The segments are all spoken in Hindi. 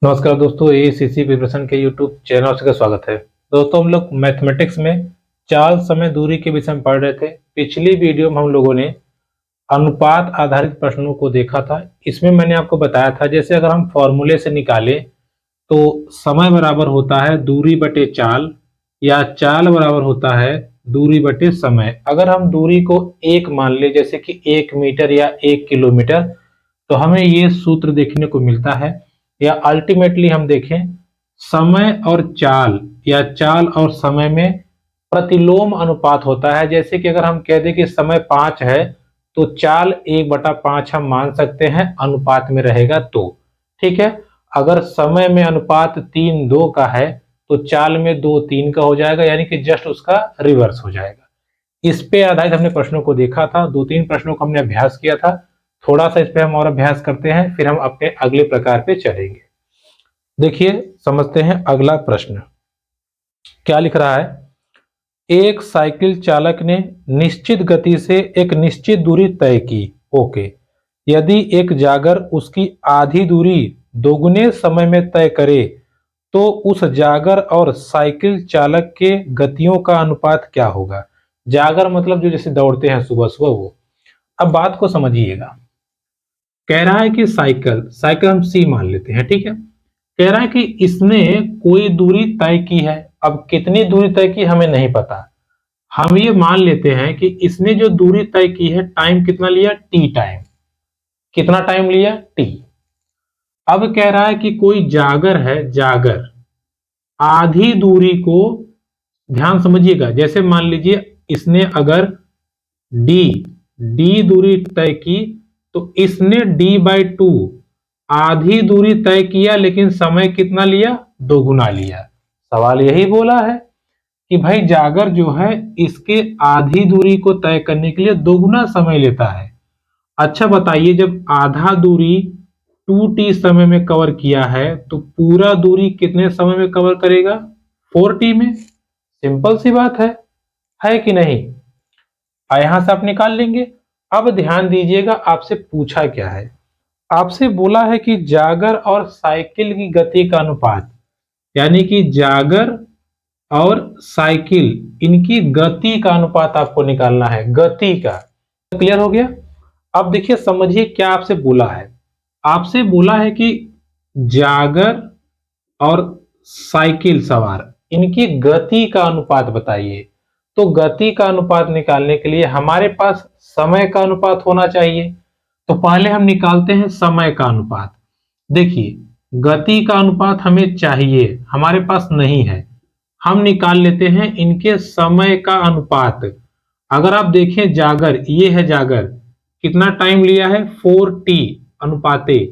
नमस्कार दोस्तों, एसीसी प्रिपरेशन के यूट्यूब चैनल से स्वागत है। दोस्तों, हम लोग मैथमेटिक्स में चाल समय दूरी के विषय में पढ़ रहे थे। पिछली वीडियो में हम लोगों ने अनुपात आधारित प्रश्नों को देखा था। इसमें मैंने आपको बताया था, जैसे अगर हम फॉर्मूले से निकालें तो समय बराबर होता है दूरी बटे चाल, या चाल बराबर होता है दूरी बटे समय। अगर हम दूरी को एक मान ले, जैसे कि 1 मीटर या 1 किलोमीटर, तो हमें ये सूत्र देखने को मिलता है। या अल्टीमेटली हम देखें, समय और चाल या चाल और समय में प्रतिलोम अनुपात होता है। जैसे कि अगर हम कह दें कि समय 5 है, तो चाल 1/5 हम मान सकते हैं, अनुपात में रहेगा तो। ठीक है। अगर समय में अनुपात 3:2 का है, तो चाल में 2:3 का हो जाएगा, यानी कि जस्ट उसका रिवर्स हो जाएगा। इस पे आधारित हमने प्रश्नों को देखा था, 2-3 प्रश्नों का हमने अभ्यास किया था। थोड़ा सा इस पे हम और अभ्यास करते हैं, फिर हम अपने अगले प्रकार पे चलेंगे। देखिए, समझते हैं अगला प्रश्न क्या लिख रहा है। एक साइकिल चालक ने निश्चित गति से एक निश्चित दूरी तय की। ओके। यदि एक जागर उसकी आधी दूरी दोगुने समय में तय करे, तो उस जागर और साइकिल चालक के गतियों का अनुपात क्या होगा। जागर मतलब जो जैसे दौड़ते हैं सुबह सुबह, वो। अब बात को समझिएगा। कह रहा है कि साइकिल साइकिल हम सी मान लेते हैं, ठीक है। कह रहा है कि इसने कोई दूरी तय की है। अब कितनी दूरी तय की हमें नहीं पता। हम ये मान लेते हैं कि इसने जो दूरी तय की है, टाइम कितना लिया, टी टाइम। कितना टाइम लिया, टी। अब कह रहा है कि कोई जागर है, जागर आधी दूरी को, ध्यान समझिएगा, जैसे मान लीजिए इसने अगर डी डी दूरी तय की, तो इसने d/2 आधी दूरी तय किया, लेकिन समय कितना लिया, दोगुना लिया। सवाल यही बोला है कि भाई जागर जो है, इसके आधी दूरी को तय करने के लिए दोगुना समय लेता है। अच्छा बताइए, जब आधा दूरी 2t समय में कवर किया है, तो पूरा दूरी कितने समय में कवर करेगा, 4t में। सिंपल सी बात है कि नहीं। यहां से आप निकाल लेंगे। अब ध्यान दीजिएगा, आपसे पूछा क्या है। आपसे बोला है कि जागर और साइकिल की गति का अनुपात, यानी कि जागर और साइकिल, इनकी गति का अनुपात आपको निकालना है, गति का। क्लियर हो गया। अब देखिए, समझिए क्या आपसे बोला है। आपसे बोला है कि जागर और साइकिल सवार, इनकी गति का अनुपात बताइए। तो गति का अनुपात निकालने के लिए हमारे पास समय का अनुपात होना चाहिए। तो पहले हम निकालते हैं समय का अनुपात। देखिए, गति का अनुपात हमें चाहिए, हमारे पास नहीं है। हम निकाल लेते हैं इनके समय का अनुपात। अगर आप देखें, जागर, ये है जागर, कितना टाइम लिया है, 4t अनुपाते।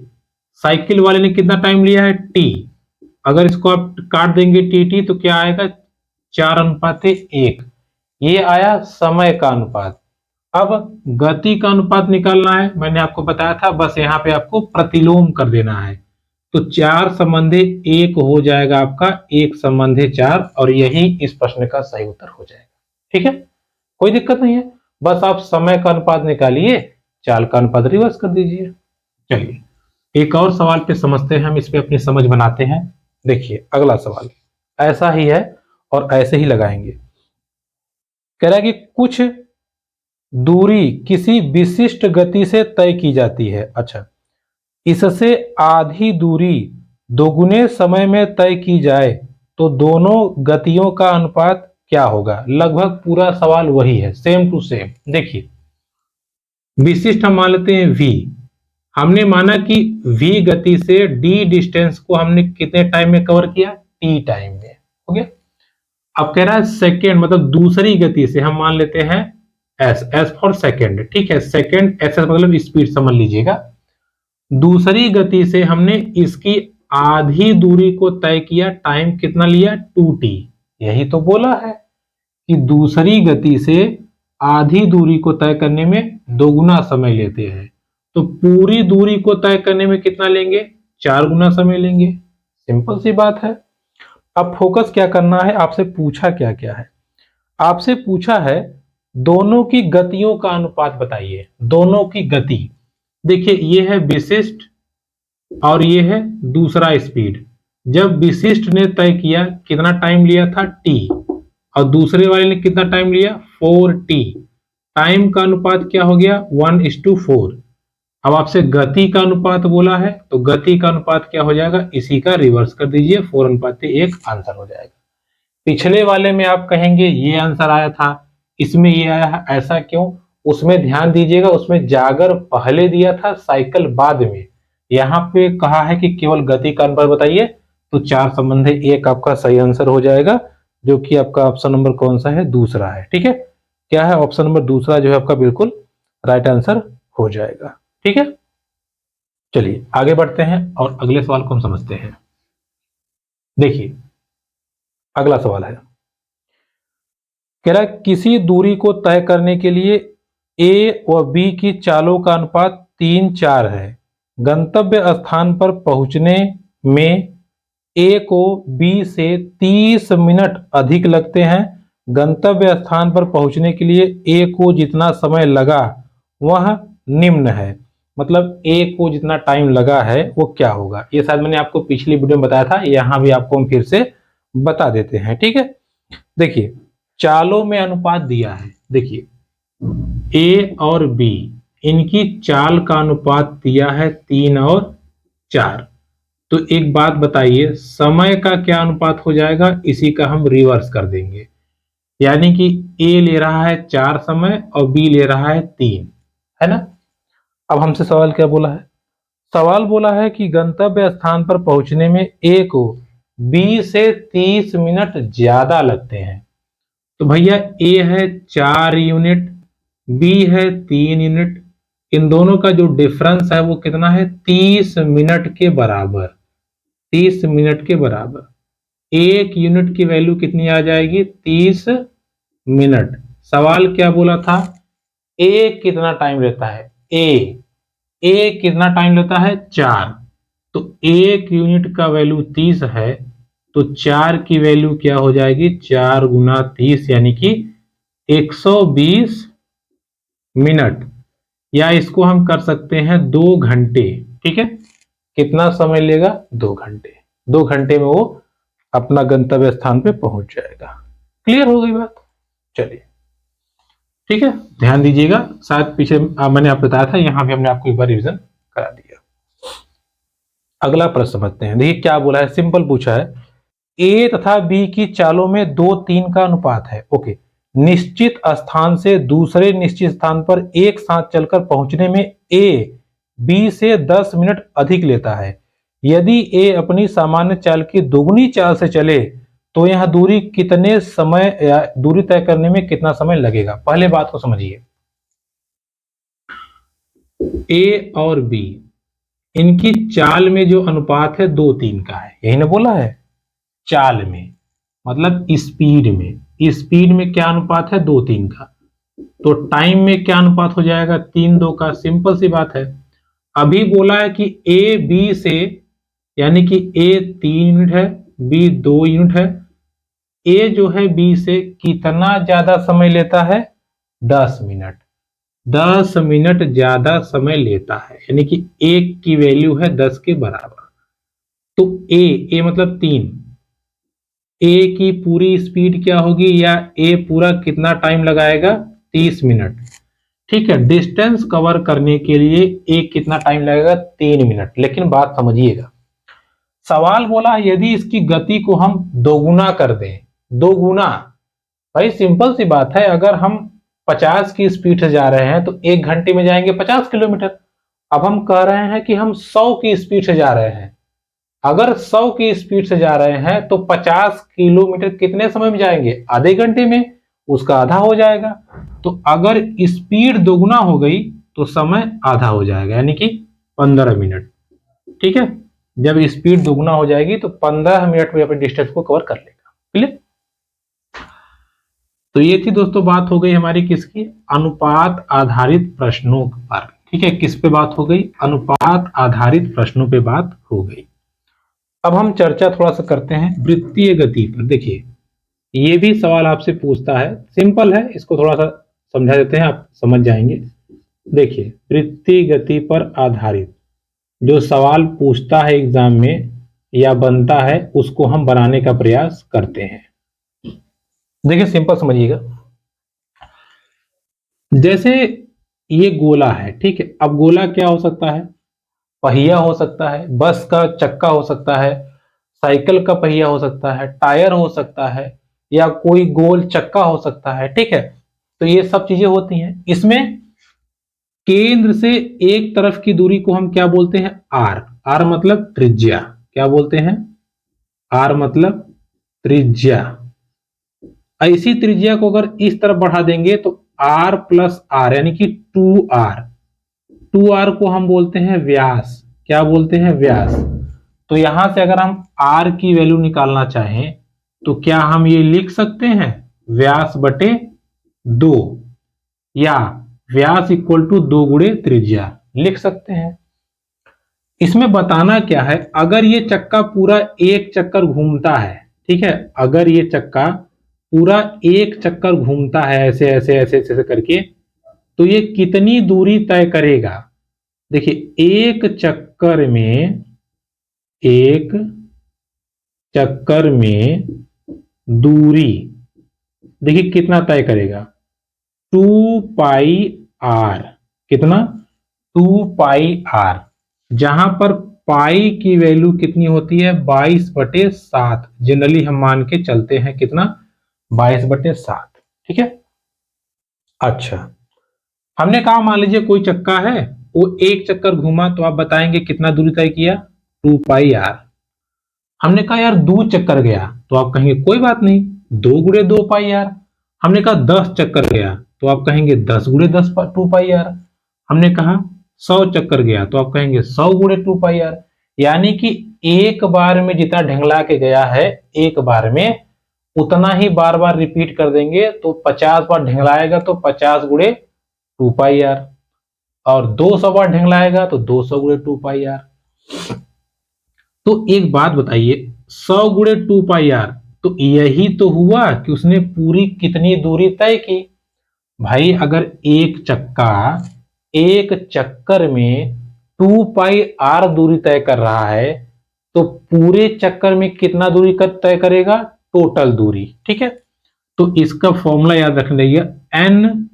साइकिल वाले ने कितना टाइम लिया है, t। अगर इसको आप काट देंगे टी तो क्या आएगा, 4:1। ये आया समय का अनुपात। अब गति का अनुपात निकालना है, मैंने आपको बताया था, बस यहाँ पे आपको प्रतिलोम कर देना है। तो 4/1 हो जाएगा आपका 1/4, और यही इस प्रश्न का सही उत्तर हो जाएगा। ठीक है, कोई दिक्कत नहीं है। बस आप समय का अनुपात निकालिए, चाल का अनुपात रिवर्स कर दीजिए। चलिए, एक और सवाल पे समझते हैं, हम इस पे अपनी समझ बनाते हैं। देखिए, अगला सवाल ऐसा ही है और ऐसे ही लगाएंगे। कह रहा है कि कुछ दूरी किसी विशिष्ट गति से तय की जाती है। अच्छा, इससे आधी दूरी दोगुने समय में तय की जाए, तो दोनों गतियों का अनुपात क्या होगा। लगभग पूरा सवाल वही है, सेम टू सेम। देखिए, विशिष्ट हम मान लेते हैं v। हमने माना कि v गति से d डिस्टेंस को हमने कितने टाइम में कवर किया, t टाइम में। हो गया। अब कह रहा है सेकेंड, मतलब दूसरी गति से हम मान लेते हैं s फॉर सेकेंड। ठीक है, सेकेंड, s मतलब स्पीड समझ लीजिएगा। दूसरी गति से हमने इसकी आधी दूरी को तय किया, टाइम कितना लिया, 2t। यही तो बोला है कि दूसरी गति से आधी दूरी को तय करने में दोगुना समय लेते हैं। तो पूरी दूरी को तय करने में कितना लेंगे, 4 गुना समय लेंगे। सिंपल सी बात है। अब फोकस क्या करना है, आपसे पूछा क्या क्या है। आपसे पूछा है दोनों की गतियों का अनुपात बताइए, दोनों की गति। देखिए, ये है विशिष्ट और ये है दूसरा स्पीड। जब विशिष्ट ने तय किया कितना टाइम लिया था t, और दूसरे वाले ने कितना टाइम लिया 4t, टाइम का अनुपात क्या हो गया 1:4। अब आपसे गति का अनुपात बोला है तो गति का अनुपात क्या हो जाएगा, इसी का रिवर्स कर दीजिए, 4:1 आंसर हो जाएगा। पिछले वाले में आप कहेंगे ये आंसर आया था, इसमें ये आया है, ऐसा क्यों? उसमें ध्यान दीजिएगा, उसमें जागर पहले दिया था, साइकिल बाद में। यहाँ पे कहा है कि केवल गति का अनुपात बताइए, तो 4:1 आपका सही आंसर हो जाएगा, जो कि आपका ऑप्शन नंबर कौन सा है, दूसरा है। ठीक है, क्या है ऑप्शन नंबर दूसरा जो है आपका बिल्कुल राइट आंसर हो जाएगा। ठीक है, चलिए आगे बढ़ते हैं और अगले सवाल को हम समझते हैं। देखिए अगला सवाल है, कह रहा है किसी दूरी को तय करने के लिए ए व बी की चालों का अनुपात 3:4 है। गंतव्य स्थान पर पहुंचने में ए को बी से 30 मिनट अधिक लगते हैं। गंतव्य स्थान पर पहुंचने के लिए ए को जितना समय लगा वह निम्न है। मतलब ए को जितना टाइम लगा है वो क्या होगा, ये शायद मैंने आपको पिछली वीडियो में बताया था, यहां भी आपको हम फिर से बता देते हैं। ठीक है, देखिए चालों में अनुपात दिया है, देखिए ए और बी इनकी चाल का अनुपात दिया है 3 और 4। तो एक बात बताइए, समय का क्या अनुपात हो जाएगा, इसी का हम रिवर्स कर देंगे। यानी कि ए ले रहा है 4 समय और बी ले रहा है 3, है ना। अब हमसे सवाल क्या बोला है, सवाल बोला है कि गंतव्य स्थान पर पहुंचने में ए को बी से 30 मिनट ज्यादा लगते हैं। तो भैया ए है 4 यूनिट, बी है 3 यूनिट, इन दोनों का जो डिफरेंस है वो कितना है, 30 मिनट के बराबर। 30 मिनट के बराबर 1 यूनिट की वैल्यू कितनी आ जाएगी, 30 मिनट। सवाल क्या बोला था, ए कितना टाइम लेता है, ए कितना टाइम लेता है 4। तो 1 यूनिट का वैल्यू 30 है, तो 4 की वैल्यू क्या हो जाएगी, 4 गुना 30 यानी कि 120 मिनट, या इसको हम कर सकते हैं 2 घंटे। ठीक है, कितना समय लेगा, 2 घंटे। 2 घंटे में वो अपना गंतव्य स्थान पे पहुंच जाएगा। क्लियर हो गई बात, चलिए ठीक है, ध्यान दीजिएगा, शायद पीछे मैंने आपको बताया था, यहां भी हमने आपको एक बार रिवीजन करा दिया। अगला प्रश्न समझते हैं, देखिए क्या बोला है, सिंपल पूछा है, ए तथा बी की चालों में 2:3 का अनुपात है। ओके, निश्चित स्थान से दूसरे निश्चित स्थान पर एक साथ चलकर पहुंचने में ए बी से 10 मिनट अधिक लेता है। यदि ए अपनी सामान्य चाल की दोगुनी चाल से चले तो यह दूरी कितने समय या दूरी तय करने में कितना समय लगेगा। पहले बात को समझिए, ए और बी इनकी चाल में जो अनुपात है 2:3 का है, यही ना बोला है, चाल में मतलब स्पीड में क्या अनुपात है, 2:3 का। तो टाइम में क्या अनुपात हो जाएगा, 3:2 का। सिंपल सी बात है। अभी बोला है कि ए बी से, यानी कि ए 3 यूनिट है, बी 2 यूनिट है, ए जो है बी से कितना ज्यादा समय लेता है, 10 मिनट। 10 मिनट ज्यादा समय लेता है, यानी कि एक की वैल्यू है 10 के बराबर। तो ए मतलब 3, ए की पूरी स्पीड क्या होगी, या ए पूरा कितना टाइम लगाएगा, 30 मिनट। ठीक है, डिस्टेंस कवर करने के लिए ए कितना टाइम लगेगा, 3 मिनट। लेकिन बात समझिएगा, सवाल बोला यदि इसकी गति को हम दोगुना कर दें, दोगुना, भाई सिंपल सी बात है, अगर हम 50 की स्पीड से जा रहे हैं तो 1 घंटे में जाएंगे 50 किलोमीटर। अब हम कह रहे हैं कि हम 100 की स्पीड से जा रहे हैं, अगर 100 की स्पीड से जा रहे हैं तो 50 किलोमीटर कितने समय में जाएंगे, आधे घंटे में, उसका आधा हो जाएगा। तो अगर स्पीड दोगुना हो गई तो समय आधा हो जाएगा, यानी कि 15 मिनट। ठीक है, जब स्पीड दोगुना हो जाएगी तो 15 मिनट में अपने डिस्टेंस को कवर कर लेगा। क्लियर। तो ये थी दोस्तों बात हो गई हमारी किसकी, अनुपात आधारित प्रश्नों पर। ठीक है, किस पे बात हो गई, अनुपात आधारित प्रश्नों पे बात हो गई। अब हम चर्चा थोड़ा सा करते हैं वृत्तीय गति पर। देखिए ये भी सवाल आपसे पूछता है, सिंपल है, इसको थोड़ा सा समझा देते हैं, आप समझ जाएंगे। देखिए वृत्तीय गति पर आधारित जो सवाल पूछता है एग्जाम में या बनता है उसको हम बनाने का प्रयास करते हैं। देखिए सिंपल समझिएगा, जैसे ये गोला है, ठीक है। अब गोला क्या हो सकता है? पहिया हो सकता है, बस का चक्का हो सकता है, साइकिल का पहिया हो सकता है, टायर हो सकता है, या कोई गोल चक्का हो सकता है, ठीक है। तो ये सब चीजें होती हैं। इसमें केंद्र से एक तरफ की दूरी को हम क्या बोलते हैं? आर। आर मतलब त्रिज्या। क्या बोलते हैं? आर मतलब त्रिज्या। ऐसी त्रिज्या को अगर इस तरफ बढ़ा देंगे तो आर प्लस आर यानी कि 2r। 2r को हम बोलते हैं व्यास। क्या बोलते हैं? व्यास। तो यहां से अगर हम r की वैल्यू निकालना चाहें तो क्या हम ये लिख सकते हैं? व्यास बटे 2, या व्यास इक्वल टू 2 गुणे त्रिज्या लिख सकते हैं। इसमें बताना क्या है, अगर ये चक्का पूरा एक चक्कर घूमता है, ठीक है, अगर ये चक्का पूरा एक चक्कर घूमता है ऐसे ऐसे ऐसे ऐसे करके, तो ये कितनी दूरी तय करेगा? देखिए एक चक्कर में दूरी देखिए कितना तय करेगा? 2 पाई आर। कितना? 2 पाई आर। जहां पर पाई की वैल्यू कितनी होती है? 22/7। जनरली हम मान के चलते हैं कितना? 22/7, ठीक है। अच्छा, हमने कहा मान लीजिए कोई चक्का है, वो एक चक्कर घूमा, तो आप बताएंगे कितना दूरी तय किया? 2 पाई आर। हमने कहा यार 2 चक्कर गया, तो आप कहेंगे कोई बात नहीं, 2 गुणे 2 पाई आर। हमने कहा 10 चक्कर गया, तो आप कहेंगे 10 गुणे 10 2 पाई आर। हमने कहा 100 चक्कर गया, तो आप कहेंगे 100 गुणे 2 पाई आर। यानी कि एक बार में जितना ढंगला के गया है, एक बार में उतना ही बार बार रिपीट कर देंगे, तो 50 बार ढंगलाएगा तो 50 गुणे 2 पाई आर, और 200 बार ढंगलाएगा तो 200 गुणे 2 पाई आर। तो एक बात बताइए, 100 गुणे 2 पाई आर, तो यही तो हुआ कि उसने पूरी कितनी दूरी तय की। भाई अगर एक चक्कर में 2 पाई आर दूरी तय कर रहा है, तो पूरे चक्कर में कितना दूरी तय करेगा? टोटल दूरी, ठीक है। तो इसका फॉर्मूला याद रख लीजिए, n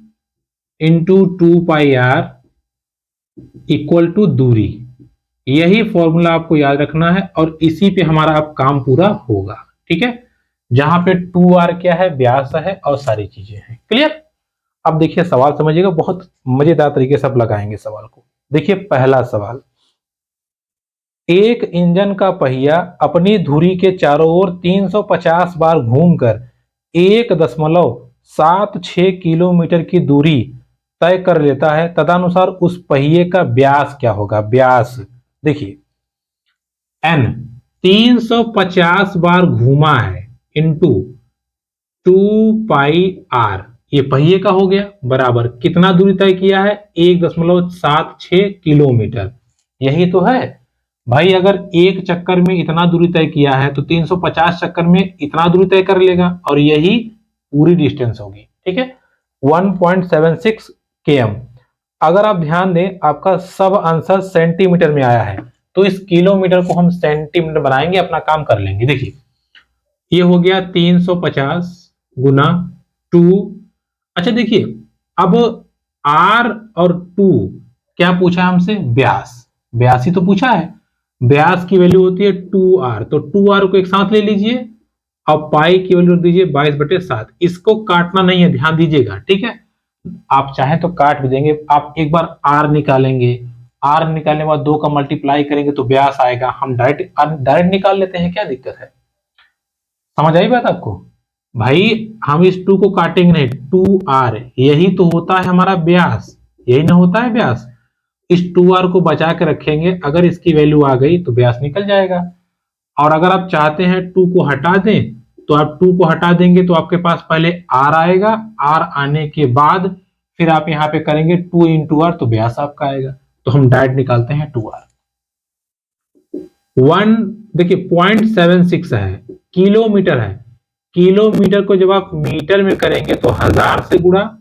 into 2 pi r equal to दूरी। यही फॉर्मूला आपको याद रखना है और इसी पे हमारा अब काम पूरा होगा, ठीक है। जहां पे 2r क्या है? व्यास है, और सारी चीजें हैं। क्लियर? अब देखिए सवाल समझिएगा, बहुत मजेदार तरीके से आप लगाएंगे सवाल को। देखिए पहला सवाल, एक इंजन का पहिया अपनी धुरी के चारों ओर 350 बार घूमकर 1.76 किलोमीटर की दूरी तय कर लेता है। तदनुसार उस पहिए का व्यास क्या होगा? व्यास देखिए n 350 बार घूमा है इंटू 2 पाई आर, ये पहिए का हो गया, बराबर कितना दूरी तय किया है? 1.76 किलोमीटर। यही तो है भाई, अगर एक चक्कर में इतना दूरी तय किया है तो 350 चक्कर में इतना दूरी तय कर लेगा, और यही पूरी डिस्टेंस होगी, ठीक है। 1.76 km। अगर आप ध्यान दें, आपका सब आंसर सेंटीमीटर में आया है, तो इस किलोमीटर को हम सेंटीमीटर बनाएंगे, अपना काम कर लेंगे। देखिए ये हो गया 350 गुना 2। अच्छा देखिए, अब r और 2 क्या पूछा हमसे? व्यास। व्यास ही तो पूछा है। व्यास की वैल्यू होती है 2r, तो 2r को एक साथ ले लीजिए, अब पाई की वैल्यू दीजिए 22/7। इसको काटना नहीं है, ध्यान दीजिएगा, ठीक है। आप चाहें तो काट भी देंगे, आप एक बार r निकालेंगे, r निकालने के बाद 2 का मल्टीप्लाई करेंगे तो व्यास आएगा। हम डायरेक्ट निकाल लेते हैं, क्या दिक्कत है? समझ आई बात आपको? भाई हम इस 2 को काटेंगे नहीं, 2r यही तो होता है हमारा व्यास, यही ना होता है व्यास। इस 2r को बचा के रखेंगे, अगर इसकी वैल्यू आ गई तो व्यास निकल जाएगा। और अगर आप चाहते हैं 2 को हटा दें, तो आप 2 को हटा देंगे तो आपके पास पहले r आएगा, r आने के बाद फिर आप यहां पे करेंगे 2 इंटू आर, तो व्यास आपका आएगा। तो हम डायरेक्ट निकालते हैं 2r। 1 देखिए 0.76 है, किलोमीटर है। किलोमीटर को जब आप मीटर में करेंगे तो 1000 से गुणा,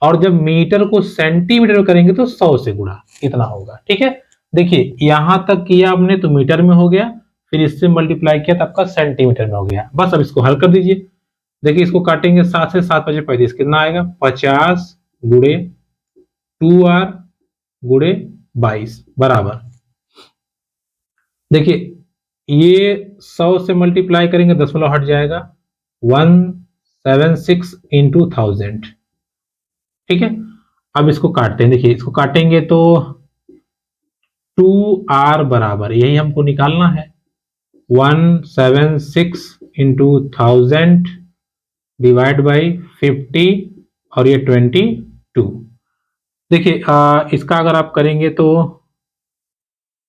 और जब मीटर को सेंटीमीटर में करेंगे तो 100 से गुणा, इतना होगा, ठीक है। देखिए यहां तक किया आपने तो मीटर में हो गया, फिर इससे मल्टीप्लाई किया तो आपका सेंटीमीटर में हो गया। बस अब इसको हल कर दीजिए। देखिए इसको काटेंगे 7 से 7 5 35 कितना आएगा 50 गुणे 2r गुणे 22 बराबर। देखिए ये 100 से मल्टीप्लाई करेंगे दशमलव हट जाएगा 176 इंटू 1000। ठीक है, अब इसको काटते हैं। देखिए इसको काटेंगे तो 2r बराबर यही हमको निकालना है 176 इंटू 1000 डिवाइड बाई 50 और ये 22। देखिए इसका अगर आप करेंगे तो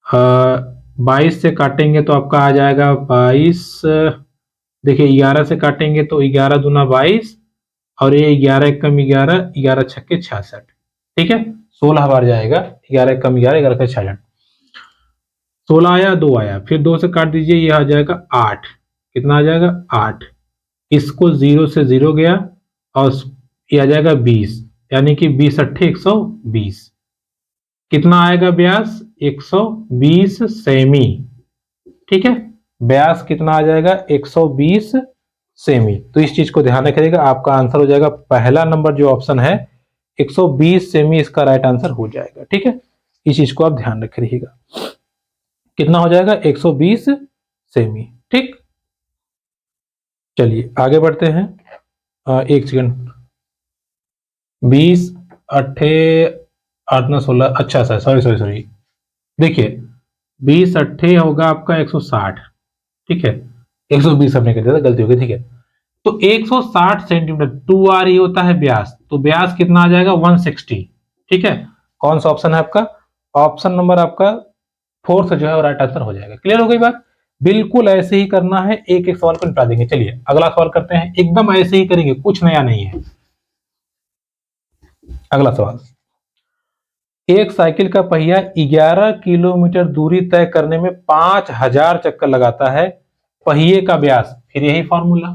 22 से काटेंगे तो आपका आ जाएगा 22। देखिए 11 से काटेंगे तो 11 दूना 22 और ये 11 एकम 11, 11 छक्के 66। ठीक है, 16 बार जाएगा 11 एकम 11, 11 का 66। 16 आया, 2 आया, फिर 2 से काट दीजिए, ये आ जाएगा 8। कितना आ जाएगा 8। इसको 0 से 0 गया और ये आ जाएगा 20, यानी कि 20 अट्ठे 120। कितना आएगा व्यास 120 सेमी। ठीक है, व्यास कितना आ जाएगा 120 सेमी। तो इस चीज को ध्यान रखिएगा, आपका आंसर हो जाएगा पहला नंबर जो ऑप्शन है 120 सेमी, इसका राइट आंसर हो जाएगा। ठीक है, इस चीज को आप ध्यान रखे रहिएगा, कितना हो जाएगा 120 सेमी। ठीक, चलिए आगे बढ़ते हैं। एक सेकंड, 20 अट्ठे 8 9 16, अच्छा सर सॉरी देखिए 20 अट्ठे होगा आपका 160। ठीक है, 120 हमने कर दिया था, गलती हो गई। ठीक है, तो 160 सेंटीमीटर 2r ही होता है व्यास, तो व्यास कितना आ जाएगा 160। ठीक है, कौन सा ऑप्शन है आपका, ऑप्शन नंबर आपका 4 जो है वो राइट आंसर हो जाएगा। क्लियर हो गई बात, बिल्कुल ऐसे ही करना है, एक एक सवाल को निपटा देंगे। चलिए अगला सवाल करते हैं, एकदम ऐसे ही करेंगे, कुछ नया नहीं है। अगला सवाल, एक साइकिल का पहिया 11 किलोमीटर दूरी तय करने में 5000 चक्कर लगाता है। पहिए का व्यास, फिर यही फॉर्मूला,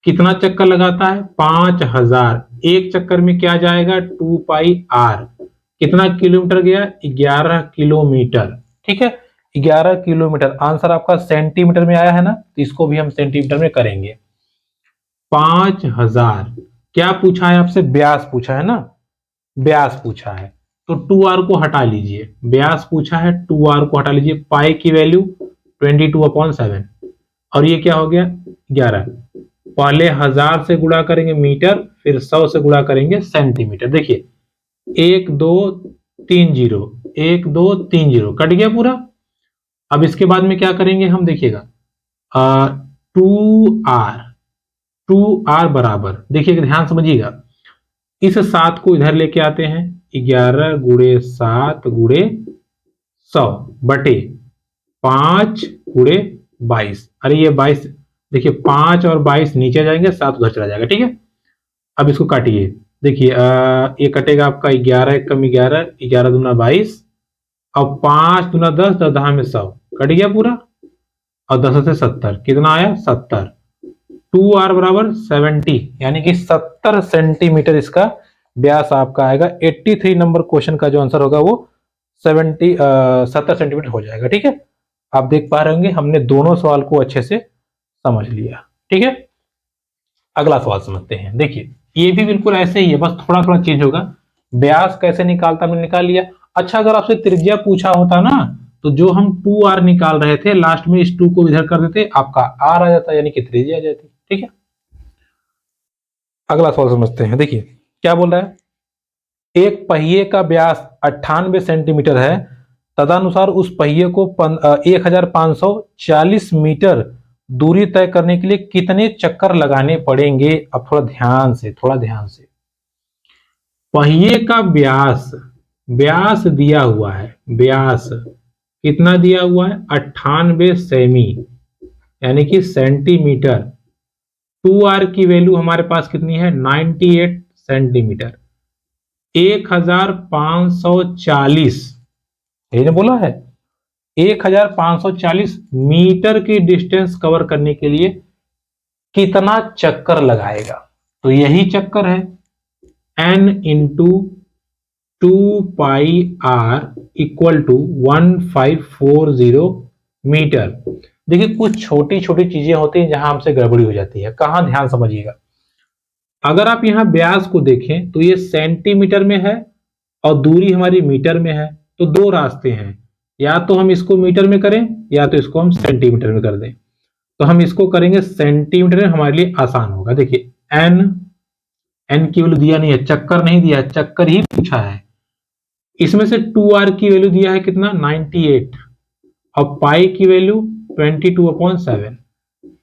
कितना चक्कर लगाता है 5000, एक चक्कर में क्या जाएगा 2 पाई r। कितना किलोमीटर गया 11 किलोमीटर। ठीक है, 11 किलोमीटर। आंसर आपका सेंटीमीटर में आया है ना, तो इसको भी हम सेंटीमीटर में करेंगे। 5000 क्या पूछा है आपसे, व्यास पूछा है ना, व्यास पूछा है, तो 2r को हटा लीजिए। व्यास पूछा है 2r को हटा लीजिए, पाई की वैल्यू 22/7 और ये क्या हो गया 11। पहले 1000 से गुणा करेंगे मीटर, फिर 100 से गुणा करेंगे सेंटीमीटर। देखिए 1 2 3 0, 1 2 3 0 कट गया पूरा। अब इसके बाद में क्या करेंगे हम, देखिएगा 2r बराबर, देखिएगा ध्यान समझिएगा, इस 7 को इधर लेके आते हैं, 11 गुणे 7 गुणे 100 बटे 5 गुणे 22। अरे ये 22, देखिए 5 और 22 नीचे जाएंगे, 7 उधर चला जाएगा। ठीक है, अब इसको काटिए। देखिए ये कटेगा आपका 11 एकम 11, 11 दूना 22 और 5 दूना 10, 10 दहा में 100 कट गया पूरा, और 10 से 70 कितना आया 70। 2r बराबर 70, यानी कि 70 सेंटीमीटर इसका व्यास आपका आएगा। 83 नंबर क्वेश्चन का जो आंसर होगा वो 70 सेंटीमीटर हो जाएगा। ठीक है, आप देख पा रहे होंगे हमने दोनों सवाल को अच्छे से समझ लिया। ठीक है, अगला सवाल समझते हैं। देखिए ये भी बिल्कुल ऐसे ही है, बस थोड़ा थोड़ा चेंज होगा। व्यास कैसे निकालता हमने निकाल लिया। अच्छा, अगर आपसे त्रिज्या पूछा होता ना, तो जो हम 2r निकाल रहे थे लास्ट में इस 2 को इधर कर देते, आपका r आ जाता, यानी कि त्रिज्या आ जाती। ठीक है, अगला सवाल समझते हैं। देखिए क्या बोल रहा है, एक पहिए का व्यास 98 सेंटीमीटर है, तदनुसार उस पहिए को 1540 मीटर दूरी तय करने के लिए कितने चक्कर लगाने पड़ेंगे। अब थोड़ा ध्यान से पहिए का व्यास दिया हुआ है, व्यास कितना दिया हुआ है 98 सेमी, यानी कि सेंटीमीटर। 2r की वैल्यू हमारे पास कितनी है 98 सेंटीमीटर। 1540, ये बोला है 1540 मीटर की डिस्टेंस कवर करने के लिए कितना चक्कर लगाएगा। तो यही चक्कर है n into 2πr equal to 1540 metre. देखिए कुछ छोटी छोटी चीजें होती हैं जहां हमसे गड़बड़ी हो जाती है। कहां, ध्यान समझिएगा। अगर आप यहाँ व्यास को देखें तो ये सेंटीमीटर में है और दूरी हमारी मीटर में है। तो दो रास्ते हैं, या तो हम इसको मीटर में करें या तो इसको हम सेंटीमीटर में कर दें। तो हम इसको करेंगे सेंटीमीटर में, हमारे लिए आसान होगा। देखिए एन, एन की वैल्यू दिया नहीं है, चक्कर नहीं दिया, चक्कर ही पूछा है। इसमें से 2r की वैल्यू दिया है कितना, 98, और पाई की वैल्यू 22/7।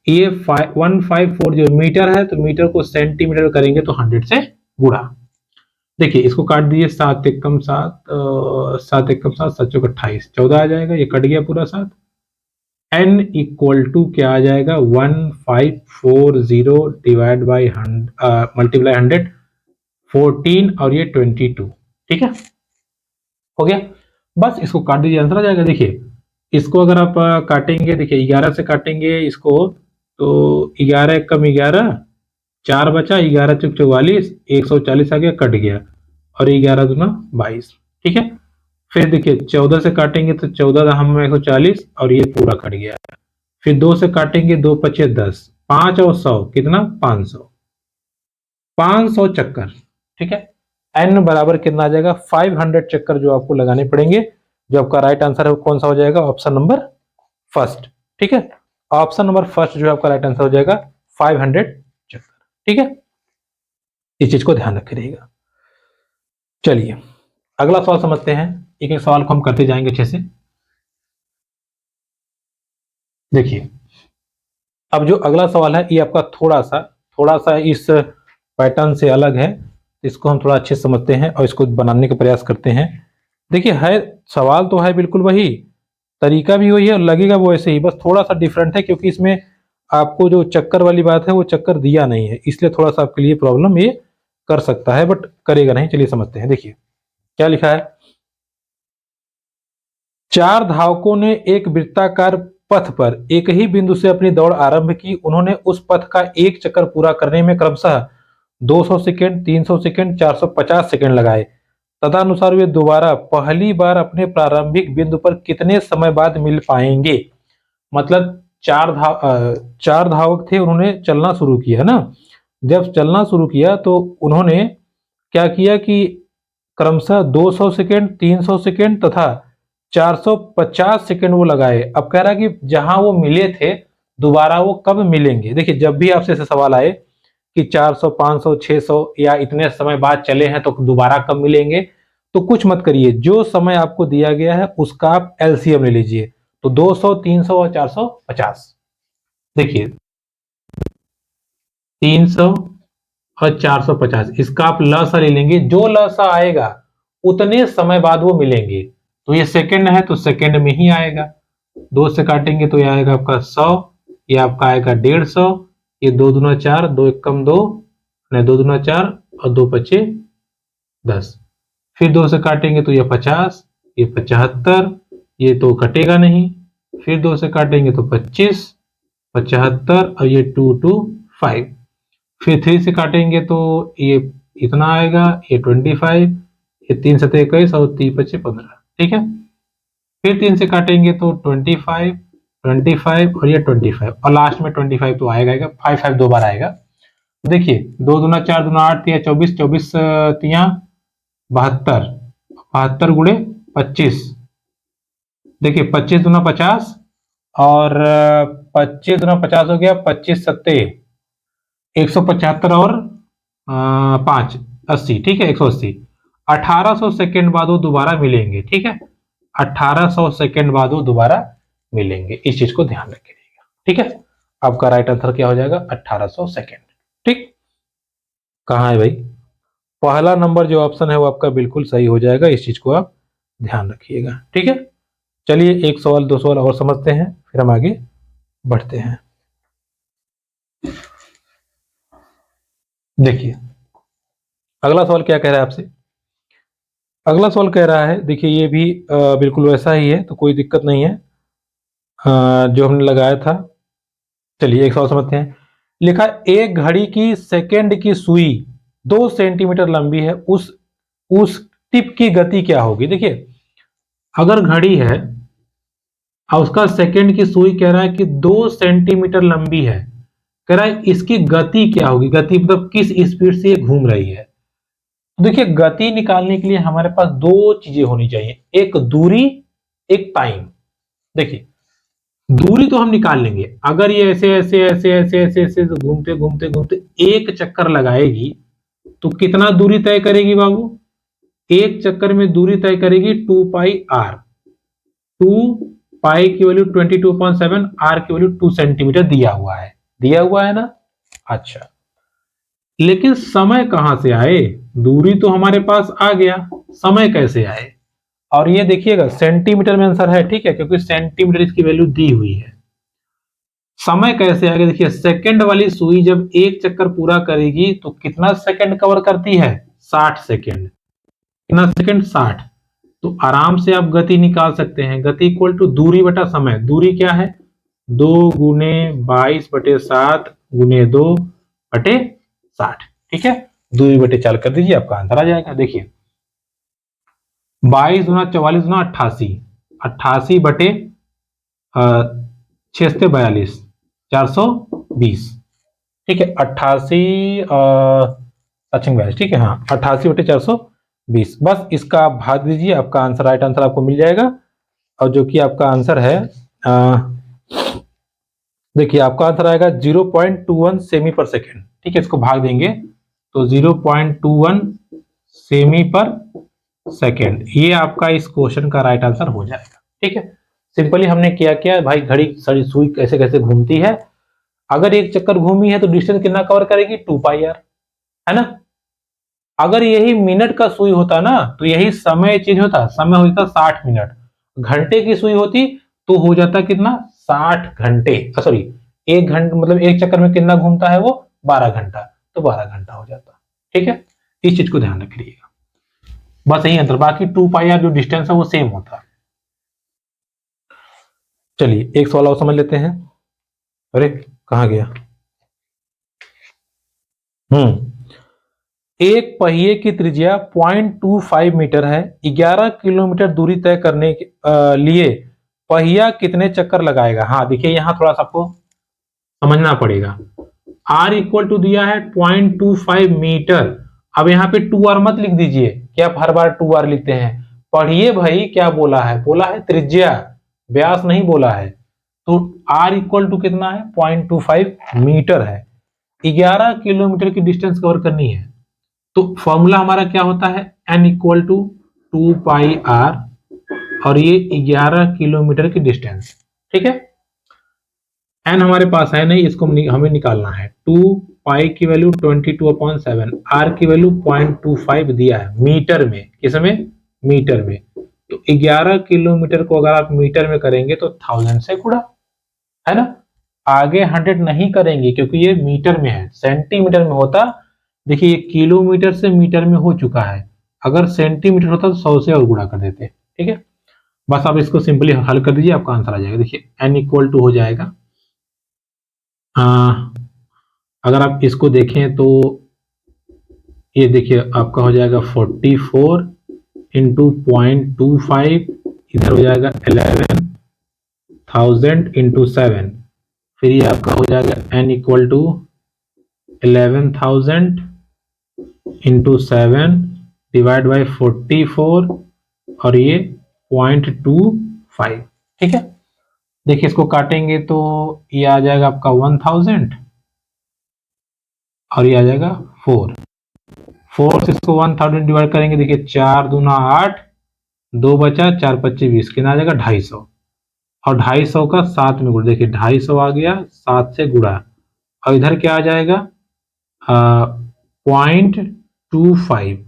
ये 1540 मीटर है, तो मीटर को सेंटीमीटर करेंगे तो 100 से गुणा। देखिए इसको काट दीजिए, 7 एकम 7, 7 एकम 7, 7 चौक 28, 14 आ जाएगा, ये कट गया पूरा 7। n इक्वल टू क्या आ जाएगा, 1540 डिवाइड बाई मल्टीप्लाई 100, 14 और ये 22। ठीक है, हो गया। बस इसको काट दीजिए, आंसर आ जाएगा। देखिए इसको अगर आप काटेंगे, देखिए 11 से काटेंगे इसको, तो 11 कम 11, 4 बचा, 11 चुक 44, 140 आ गया, कट गया, और 11 दूना 22। ठीक है, फिर देखिए 14 से काटेंगे तो 14 हम 140, और ये पूरा कट गया। फिर 2 से काटेंगे, 2 पचे 10, 5 और 100 कितना, 500, 500 चक्कर। ठीक है, एन बराबर कितना आ जाएगा, 500 चक्कर जो आपको लगाने पड़ेंगे। जो आपका राइट आंसर है वो कौन सा हो जाएगा, ऑप्शन नंबर फर्स्ट। ठीक है, ऑप्शन नंबर फर्स्ट जो आपका राइट आंसर हो जाएगा 500 चक्कर। ठीक है, इस चीज को ध्यान रखे रहिएगा। चलिए अगला सवाल समझते हैं, एक एक सवाल को हम करते जाएंगे अच्छे से। देखिए अब जो अगला सवाल है ये आपका थोड़ा सा इस पैटर्न से अलग है। इसको हम थोड़ा अच्छे से समझते हैं और इसको बनाने का प्रयास करते हैं। देखिए है, सवाल तो है बिल्कुल वही, तरीका भी वही है और लगेगा वो ऐसे ही, बस थोड़ा सा डिफरेंट है क्योंकि इसमें आपको जो चक्कर वाली बात है वो चक्कर दिया नहीं है, इसलिए थोड़ा सा आपके लिए प्रॉब्लम ये कर सकता है, बट करेगा नहीं। चलिए समझते हैं। देखिए क्या लिखा है, 4 धावकों ने एक वृत्ताकार पथ पर एक ही बिंदु से अपनी दौड़ आरंभ की। उन्होंने उस पथ का एक चक्कर पूरा करने में क्रमशः 200 सेकेंड, 300 सेकेंड, 450 सेकेंड लगाए। तदनुसार वे दोबारा पहली बार अपने प्रारंभिक बिंदु पर कितने समय बाद मिल पाएंगे। मतलब चार धावक थे, उन्होंने चलना शुरू किया ना। जब चलना शुरू किया तो उन्होंने क्या किया कि क्रमशः 200 सेकेंड, 300 सेकेंड तथा 450 सेकेंड वो लगाए। अब कह रहा है कि जहां वो मिले थे दोबारा वो कब मिलेंगे। देखिए जब भी आपसे ऐसे सवाल आए कि 400, 500, 600 या इतने समय बाद चले हैं तो दोबारा कब मिलेंगे, तो कुछ मत करिए, जो समय आपको दिया गया है उसका आप एलसीएम ले लीजिए। तो 200, 300 और 450। देखिए 300 और 450, इसका आप लसा ले लेंगे, जो लसा आएगा उतने समय बाद वो मिलेंगे। तो ये सेकंड है तो सेकंड में ही आएगा। 2 से काटेंगे तो ये आएगा आपका 100, ये आपका आएगा 150, ये 2 दूना 4, 2 एकम 2, 2 दूना 4 और 2 पचे 10। फिर 2 से काटेंगे तो ये 50, ये 75, ये तो कटेगा नहीं। फिर 2 से काटेंगे तो 25, 75 और ये 2 2 5। फिर 3 से काटेंगे तो ये इतना आएगा, ये 25, ये 3 7 21 और 3 पचे 15। ठीक है, फिर 3 से काटेंगे तो 25, 25 और ये 25 और लास्ट में 25 तो आएगा, 5 5 दो बार आएगा। देखिए 2 दूना 4 दूना 8 या 24, 24 तिया 72, 72 गुणे 25। देखिए 25 दूना 50 और 25 दूना 50 हो गया, 25 सत्ते 175 और 5 80। ठीक है, 180। 1800 सेकेंड बाद वो दोबारा मिलेंगे। ठीक है, 1800 सेकेंड बाद वो दोबारा मिलेंगे, इस चीज को ध्यान रखिएगा। ठीक है, आपका राइट आंसर क्या हो जाएगा, 1800 सेकेंड। ठीक, कहाँ है भाई, पहला नंबर जो ऑप्शन है वो आपका बिल्कुल सही हो जाएगा, इस चीज को आप ध्यान रखिएगा। ठीक है, चलिए एक सवाल 2 सवाल और समझते हैं, फिर हम आगे बढ़ते हैं। देखिए अगला सवाल क्या कह रहा है आपसे, अगला सवाल कह रहा है, देखिए ये भी बिल्कुल वैसा ही है, तो कोई दिक्कत नहीं है जो हमने लगाया था। चलिए एक सवाल समझते हैं। लिखा, एक घड़ी की सेकेंड की सुई 2 सेंटीमीटर लंबी है, उस टिप की गति क्या होगी। देखिए अगर घड़ी है और उसका सेकंड की सुई कह रहा है कि 2 सेंटीमीटर लंबी है, कह रहा है इसकी गति क्या होगी, गति मतलब किस स्पीड से ये घूम रही है। तो देखिए गति निकालने के लिए हमारे पास दो चीजें होनी चाहिए, एक दूरी एक टाइम। देखिए दूरी तो हम निकाल लेंगे, अगर ये ऐसे ऐसे ऐसे ऐसे ऐसे ऐसे घूमते घूमते घूमते एक चक्कर लगाएगी तो कितना दूरी तय करेगी बाबू, एक चक्कर में दूरी तय करेगी 2 पाई आर। 2 पाई की वैल्यू 22.7, आर की वैल्यू 2 सेंटीमीटर दिया हुआ है ना। अच्छा लेकिन समय कहां से आए, दूरी तो हमारे पास आ गया, समय कैसे आए। और ये देखिएगा सेंटीमीटर में आंसर है, ठीक है, क्योंकि सेंटीमीटर इसकी वैल्यू दी हुई है। समय कैसे आएगा, देखिए सेकंड वाली सुई जब एक चक्कर पूरा करेगी तो कितना सेकंड कवर करती है, 60 सेकंड। कितना सेकंड, 60। तो आराम से आप गति निकाल सकते हैं, गति इक्वल टू दूरी बटा समय। दूरी क्या है, 2 गुने 22/7 गुने 2 बटे 60, ठीक है। दूरी बटे 4 कर दीजिए, आपका आंसर आ जाएगा। देखिए 22 गुना 44 गुना 88, 88 बटे 6 से 42, 420, ठीक है। 88 42, ठीक है, हाँ 88 बटे 420। बस इसका आप भाग दीजिए, आपका आंसर, राइट आंसर आपको मिल जाएगा। और जो कि आपका आंसर है, देखिए आपका आंसर आएगा 0.21 सेमी पर सेकेंड, ठीक है। इसको भाग देंगे तो 0.21 सेमी पर सेकेंड, ये आपका इस क्वेश्चन का राइट आंसर हो जाएगा, ठीक है। सिंपली हमने क्या भाई, घड़ी सड़ी सुई कैसे कैसे घूमती है। अगर एक चक्कर घूमी है तो डिस्टेंस कितना कवर करेगी, 2 पाई आर, है ना। अगर यही मिनट का सुई होता ना तो यही समय चेंज होता, समय हो जाता 60 मिनट। घंटे की सुई होती तो हो जाता कितना, 60 घंटे, सॉरी 1 घंटे, मतलब एक चक्कर में कितना घूमता है वो, 12 घंटा, तो 12 घंटा हो जाता, ठीक है। इस चीज को ध्यान रखिएगा, बस यही अंतर, बाकी 2 पाई आर जो डिस्टेंस है वो सेम होता है। चलिए एक सवाल और समझ लेते हैं। अरे कहां गया, एक पहिए की त्रिज्या 0.25 मीटर है, 11 किलोमीटर दूरी तय करने के लिए पहिया कितने चक्कर लगाएगा। हाँ देखिए यहां थोड़ा सा आपको समझना पड़ेगा। R इक्वल टू दिया है 0.25 मीटर। अब यहाँ पे 2R मत लिख दीजिए कि आप हर बार 2R लिखते हैं, पढ़िए भाई क्या बोला है, बोला है त्रिज्या, व्यास नहीं बोला है। तो R इक्वल टू कितना है, 0.25 मीटर है, 11 किलोमीटर की डिस्टेंस कवर करनी है। तो फॉर्मूला हमारा क्या होता है, N equal to 2 pi R, और ये 11 किलोमीटर की डिस्टेंस, ठीक है। N हमारे पास है नहीं, इसको हमें निकालना है। 2 पाई की वैल्यू 22/7, R की वैल्यू 0.25 दिया है मीटर में, किसमें, मीटर में। तो 11 किलोमीटर को अगर आप मीटर में करेंगे तो 1000 से गुणा, है ना। आगे 100 नहीं करेंगे क्योंकि ये मीटर में है, सेंटीमीटर में होता। देखिए ये किलोमीटर से मीटर में हो चुका है, अगर सेंटीमीटर होता तो 100 से और गुणा कर देते, ठीक है। बस आप इसको सिंपली हल कर दीजिए, आपका आंसर आ जाएगा। देखिए N इक्वल टू हो जाएगा, अगर आप इसको देखें तो ये देखिए आपका हो जाएगा 44 इंटू 0.25, इधर हो जाएगा 11,000 इंटू 7, फिर ये आपका हो जाएगा N equal to 11,000 into 7 divide by 44, और ये 0.25, ठीक है। देखिए इसको काटेंगे तो ये आ जाएगा आपका 1000, और ये आ जाएगा 4 से इसको 1000 डिवाइड करेंगे, देखिए 4 दूना 8, 2 बचा, 4 25 20, कितना आ जाएगा 250, और 250 का 7 में गुणा, देखिए 250 आ गया 7 से गुणा, और इधर क्या आ जाएगा 0.25।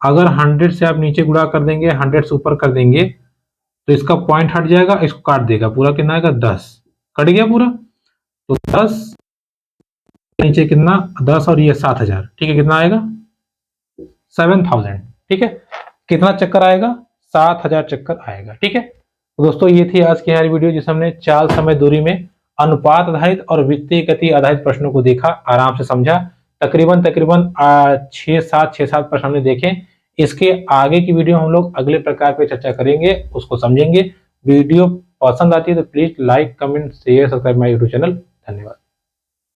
अगर 100 से आप नीचे गुणा कर देंगे, 100 से ऊपर कर देंगे तो इसका पॉइंट हट जाएगा, इसको काट देगा, पूरा कितना आएगा 10, कट गया पूरा। तो 10 नीचे कितना 10, और ये 7000, ठीक है, कितना आएगा 7000, ठीक है। कितना चक्कर आएगा, 7000 चक्कर आएगा, ठीक है। तो दोस्तों ये थी आज की हमारी वीडियो, जिसमें हमने चाल समय दूरी में अनुपात आधारित और वित्तीय गति आधारित प्रश्नों को देखा, आराम से समझा। तकरीबन 6-7 प्रश्न हमने देखे। इसके आगे की वीडियो हम लोग अगले प्रकार पे चर्चा करेंगे, उसको समझेंगे। वीडियो पसंद आती है तो please like, comment, share, subscribe my YouTube channel. धन्यवाद।